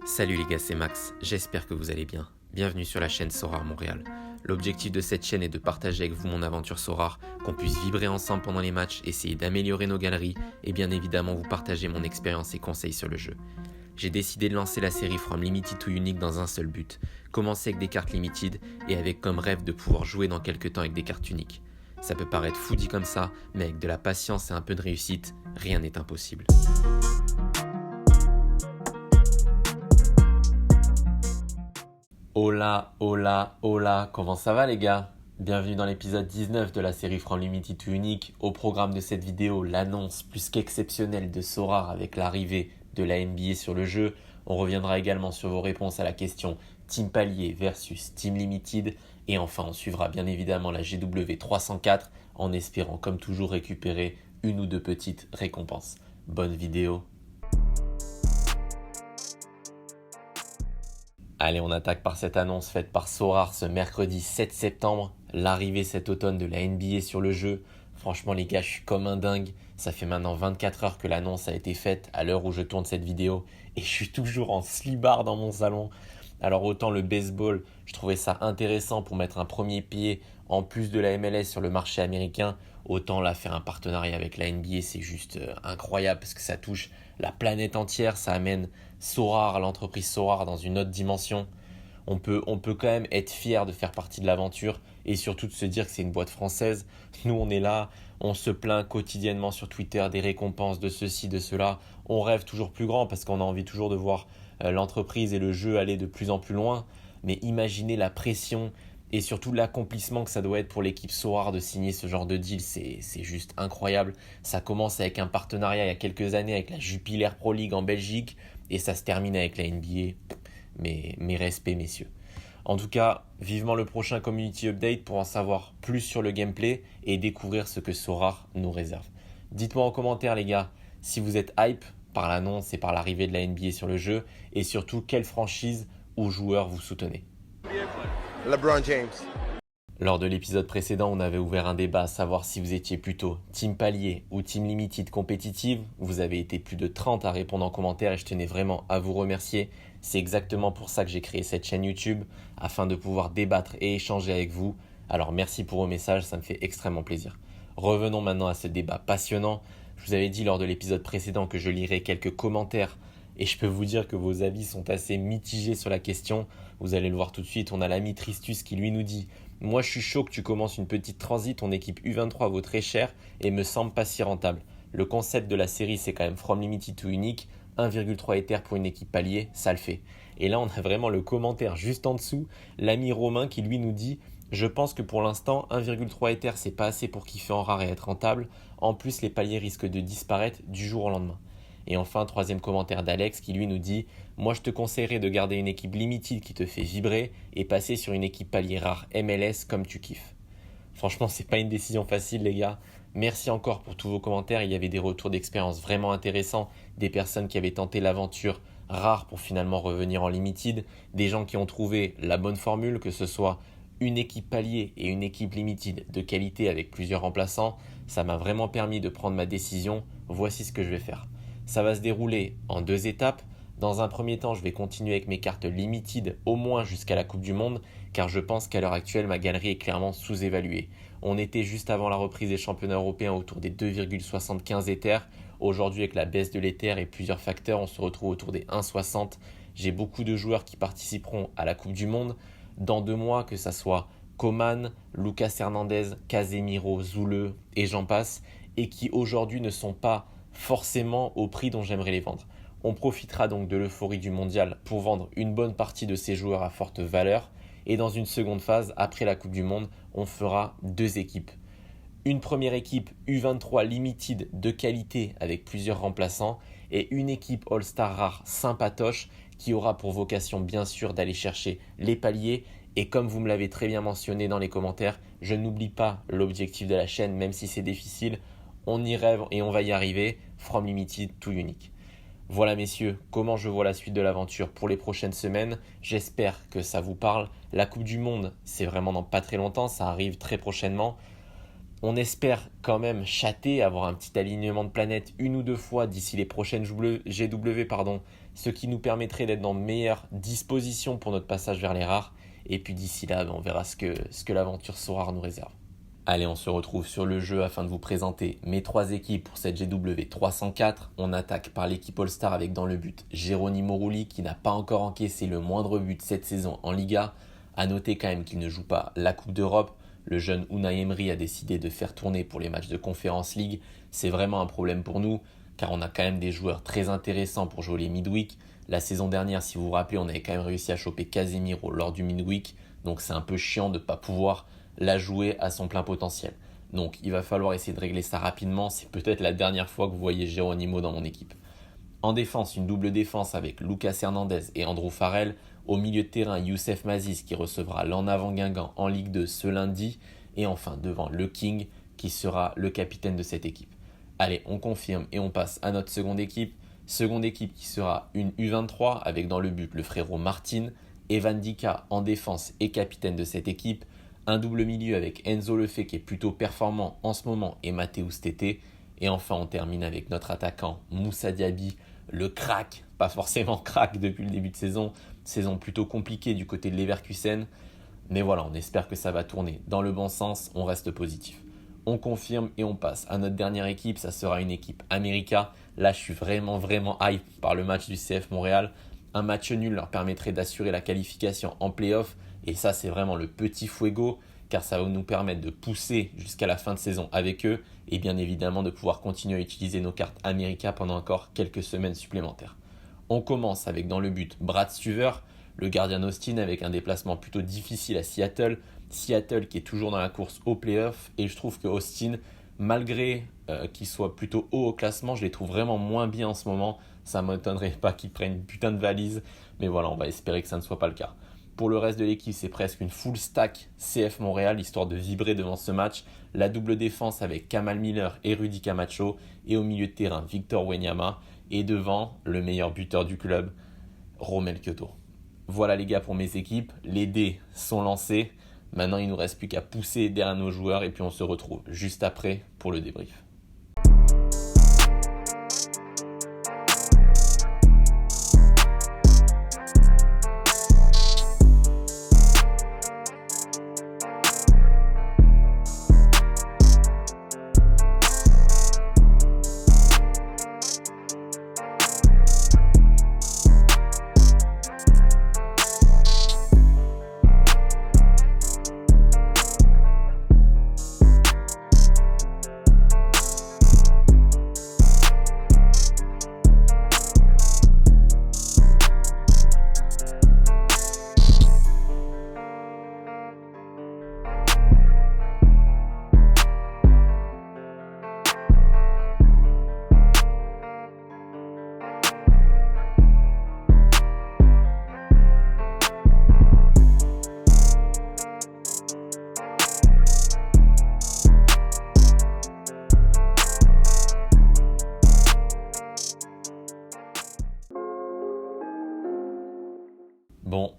Salut les gars, c'est Max, j'espère que vous allez bien. Bienvenue sur la chaîne Sorare Montréal. L'objectif de cette chaîne est de partager avec vous mon aventure Sorare, qu'on puisse vibrer ensemble pendant les matchs, essayer d'améliorer nos galeries et bien évidemment vous partager mon expérience et conseils sur le jeu. J'ai décidé de lancer la série From Limited to Unique dans un seul but, commencer avec des cartes limited et avec comme rêve de pouvoir jouer dans quelques temps avec des cartes uniques. Ça peut paraître fou dit comme ça, mais avec de la patience et un peu de réussite, rien n'est impossible. Hola, hola, hola, comment ça va les gars? Bienvenue dans l'épisode 19 de la série From Limited to Unique. Au programme de cette vidéo, l'annonce plus qu'exceptionnelle de Sorare avec l'arrivée de la NBA sur le jeu. On reviendra également sur vos réponses à la question Team Palier versus Team Limited. Et enfin, on suivra bien évidemment la GW 304 en espérant comme toujours récupérer une ou deux petites récompenses. Bonne vidéo! Allez, on attaque par cette annonce faite par Sorare ce mercredi 7 septembre, l'arrivée cet automne de la NBA sur le jeu. Franchement les gars, je suis comme un dingue. Ça fait maintenant 24 heures que l'annonce a été faite à l'heure où je tourne cette vidéo et je suis toujours en slibard dans mon salon. Alors autant le baseball, je trouvais ça intéressant pour mettre un premier pied en plus de la MLS sur le marché américain. Autant là faire un partenariat avec la NBA, c'est juste incroyable parce que ça touche la planète entière, ça amène Sorare, l'entreprise Sorare dans une autre dimension. On peut quand même être fier de faire partie de l'aventure et surtout de se dire que c'est une boîte française. Nous on est là, on se plaint quotidiennement sur Twitter des récompenses, de ceci, de cela. On rêve toujours plus grand parce qu'on a envie toujours de voir l'entreprise et le jeu aller de plus en plus loin. Mais imaginez la pression et surtout l'accomplissement que ça doit être pour l'équipe Sorare de signer ce genre de deal, c'est juste incroyable. Ça commence avec un partenariat il y a quelques années avec la Jupiler Pro League en Belgique et ça se termine avec la NBA. Mes respects messieurs. En tout cas, vivement le prochain Community Update pour en savoir plus sur le gameplay et découvrir ce que Sorare nous réserve. Dites-moi en commentaire les gars si vous êtes hype par l'annonce et par l'arrivée de la NBA sur le jeu et surtout quelle franchise ou joueur vous soutenez. LeBron James. Lors de l'épisode précédent, on avait ouvert un débat à savoir si vous étiez plutôt Team Palier ou Team Limited compétitive. Vous avez été plus de 30 à répondre en commentaire et je tenais vraiment à vous remercier. C'est exactement pour ça que j'ai créé cette chaîne YouTube, afin de pouvoir débattre et échanger avec vous. Alors merci pour vos messages, ça me fait extrêmement plaisir. Revenons maintenant à ce débat passionnant. Je vous avais dit lors de l'épisode précédent que je lirais quelques commentaires et je peux vous dire que vos avis sont assez mitigés sur la question. Vous allez le voir tout de suite, on a l'ami Tristus qui lui nous dit « Moi je suis chaud que tu commences une petite transit, ton équipe U23 vaut très cher et me semble pas si rentable. Le concept de la série c'est quand même From Limited to Unique, 1,3 Ether pour une équipe palier, ça le fait. » Et là on a vraiment le commentaire juste en dessous, l'ami Romain qui lui nous dit « Je pense que pour l'instant 1,3 Ether c'est pas assez pour kiffer en rare et être rentable, en plus les paliers risquent de disparaître du jour au lendemain. » Et enfin, troisième commentaire d'Alex qui lui nous dit « Moi je te conseillerais de garder une équipe limited qui te fait vibrer et passer sur une équipe palier rare MLS comme tu kiffes. » Franchement, c'est pas une décision facile les gars. Merci encore pour tous vos commentaires. Il y avait des retours d'expérience vraiment intéressants, des personnes qui avaient tenté l'aventure rare pour finalement revenir en limited, des gens qui ont trouvé la bonne formule, que ce soit une équipe palier et une équipe limited de qualité avec plusieurs remplaçants. Ça m'a vraiment permis de prendre ma décision. Voici ce que je vais faire. Ça va se dérouler en 2 étapes. Dans un premier temps, je vais continuer avec mes cartes limited au moins jusqu'à la Coupe du Monde car je pense qu'à l'heure actuelle, ma galerie est clairement sous-évaluée. On était juste avant la reprise des championnats européens autour des 2,75 Ethers. Aujourd'hui, avec la baisse de l'Ether et plusieurs facteurs, on se retrouve autour des 1,60. J'ai beaucoup de joueurs qui participeront à la Coupe du Monde dans 2 mois, que ce soit Coman, Lucas Hernandez, Casemiro, Zoule et j'en passe, et qui aujourd'hui ne sont pas forcément au prix dont j'aimerais les vendre. On profitera donc de l'euphorie du mondial pour vendre une bonne partie de ces joueurs à forte valeur et dans une seconde phase, après la Coupe du Monde, on fera 2 équipes. Une première équipe U23 Limited de qualité avec plusieurs remplaçants et une équipe All-Star rare sympatoche qui aura pour vocation bien sûr d'aller chercher les paliers. Et comme vous me l'avez très bien mentionné dans les commentaires, je n'oublie pas l'objectif de la chaîne même si c'est difficile. On y rêve et on va y arriver, From Limited to Unique. Voilà messieurs, comment je vois la suite de l'aventure pour les prochaines semaines. J'espère que ça vous parle. La Coupe du Monde, c'est vraiment dans pas très longtemps, ça arrive très prochainement. On espère quand même chatter, avoir un petit alignement de planètes 1 ou 2 fois d'ici les prochaines GW ce qui nous permettrait d'être dans de meilleures dispositions pour notre passage vers les rares. Et puis d'ici là, on verra ce que l'aventure Sorare nous réserve. Allez, on se retrouve sur le jeu afin de vous présenter mes 3 équipes pour cette GW 304. On attaque par l'équipe All-Star avec dans le but Geronimo Rulli qui n'a pas encore encaissé le moindre but cette saison en Liga. A noter quand même qu'il ne joue pas la Coupe d'Europe. Le jeune Unai Emery a décidé de faire tourner pour les matchs de Conference League. C'est vraiment un problème pour nous car on a quand même des joueurs très intéressants pour jouer les midweek. La saison dernière, si vous vous rappelez, on avait quand même réussi à choper Casemiro lors du midweek. Donc c'est un peu chiant de ne pas pouvoir la jouer à son plein potentiel. Donc il va falloir essayer de régler ça rapidement. C'est peut-être la dernière fois que vous voyez Geronimo dans mon équipe. En défense, une double défense avec Lucas Hernandez et Andrew Farrell. Au milieu de terrain, Youssef Maziz qui recevra l'En Avant Guingamp en Ligue 2 ce lundi. Et enfin devant le King qui sera le capitaine de cette équipe. Allez, on confirme et on passe à notre seconde équipe. Seconde équipe qui sera une U23 avec dans le but le frérot Martin, Evan Dika en défense et capitaine de cette équipe. Un double milieu avec Enzo Lefebvre qui est plutôt performant en ce moment et Mateusz Tété. Et enfin, on termine avec notre attaquant Moussa Diaby, le crack, pas forcément crack depuis le début de saison plutôt compliquée du côté de Leverkusen. Mais voilà, on espère que ça va tourner dans le bon sens, on reste positif. On confirme et on passe à notre dernière équipe, ça sera une équipe América. Là, je suis vraiment hype par le match du CF Montréal. Un match nul leur permettrait d'assurer la qualification en play-off. Et ça, c'est vraiment le petit fuego, car ça va nous permettre de pousser jusqu'à la fin de saison avec eux et bien évidemment de pouvoir continuer à utiliser nos cartes América pendant encore quelques semaines supplémentaires. On commence avec dans le but Brad Stuver, le gardien d'Austin avec un déplacement plutôt difficile à Seattle. Seattle qui est toujours dans la course au play-off et je trouve que Austin, malgré qu'il soit plutôt haut au classement, je les trouve vraiment moins bien en ce moment. Ça ne m'étonnerait pas qu'ils prennent une putain de valise, mais voilà, on va espérer que ça ne soit pas le cas. Pour le reste de l'équipe, c'est presque une full stack CF Montréal, histoire de vibrer devant ce match. La double défense avec Kamal Miller et Rudy Camacho. Et au milieu de terrain, Victor Wanyama. Et devant, le meilleur buteur du club, Romel Kyoto. Voilà les gars pour mes équipes. Les dés sont lancés. Maintenant, il ne nous reste plus qu'à pousser derrière nos joueurs. Et puis on se retrouve juste après pour le débrief. Bon,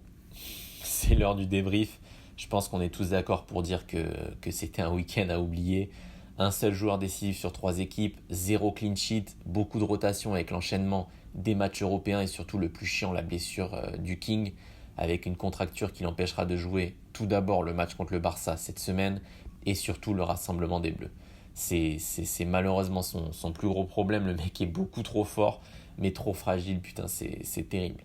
c'est l'heure du débrief. Je pense qu'on est tous d'accord pour dire que c'était un week-end à oublier. Un seul joueur décisif sur 3 équipes, 0 clean sheet, beaucoup de rotation avec l'enchaînement des matchs européens et surtout le plus chiant, la blessure du King, avec une contracture qui l'empêchera de jouer tout d'abord le match contre le Barça cette semaine et surtout le rassemblement des Bleus. C'est malheureusement son plus gros problème. Le mec est beaucoup trop fort, mais trop fragile, putain, c'est terrible.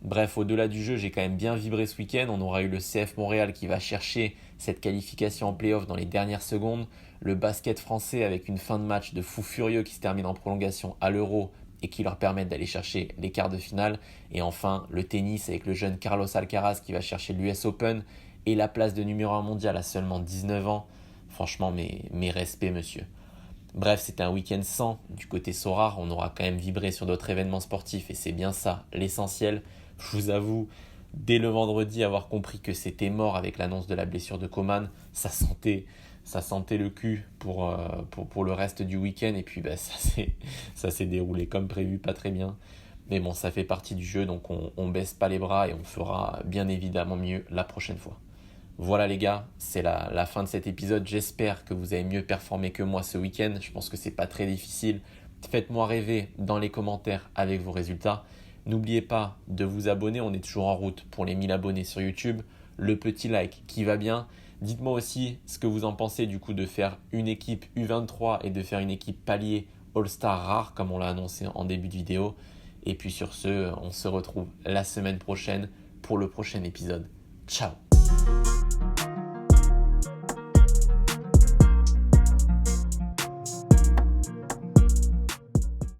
Bref, au-delà du jeu, j'ai quand même bien vibré ce week-end. On aura eu le CF Montréal qui va chercher cette qualification en play-off dans les dernières secondes. Le basket français avec une fin de match de fou furieux qui se termine en prolongation à l'Euro et qui leur permettent d'aller chercher les quarts de finale. Et enfin, le tennis avec le jeune Carlos Alcaraz qui va chercher l'US Open et la place de numéro 1 mondial à seulement 19 ans. Franchement, mes respects, monsieur. Bref, c'était un week-end sans du côté Sorare. On aura quand même vibré sur d'autres événements sportifs et c'est bien ça, l'essentiel. Je vous avoue, dès le vendredi, avoir compris que c'était mort avec l'annonce de la blessure de Coman, ça sentait le cul pour le reste du week-end. Et puis ça s'est déroulé comme prévu, pas très bien. Mais bon, ça fait partie du jeu, donc on baisse pas les bras et on fera bien évidemment mieux la prochaine fois. Voilà les gars, c'est la fin de cet épisode. J'espère que vous avez mieux performé que moi ce week-end. Je pense que c'est pas très difficile. Faites-moi rêver dans les commentaires avec vos résultats. N'oubliez pas de vous abonner, on est toujours en route pour les 1000 abonnés sur YouTube. Le petit like qui va bien. Dites-moi aussi ce que vous en pensez du coup de faire une équipe U23 et de faire une équipe palier All-Star rare comme on l'a annoncé en début de vidéo. Et puis sur ce, on se retrouve la semaine prochaine pour le prochain épisode. Ciao!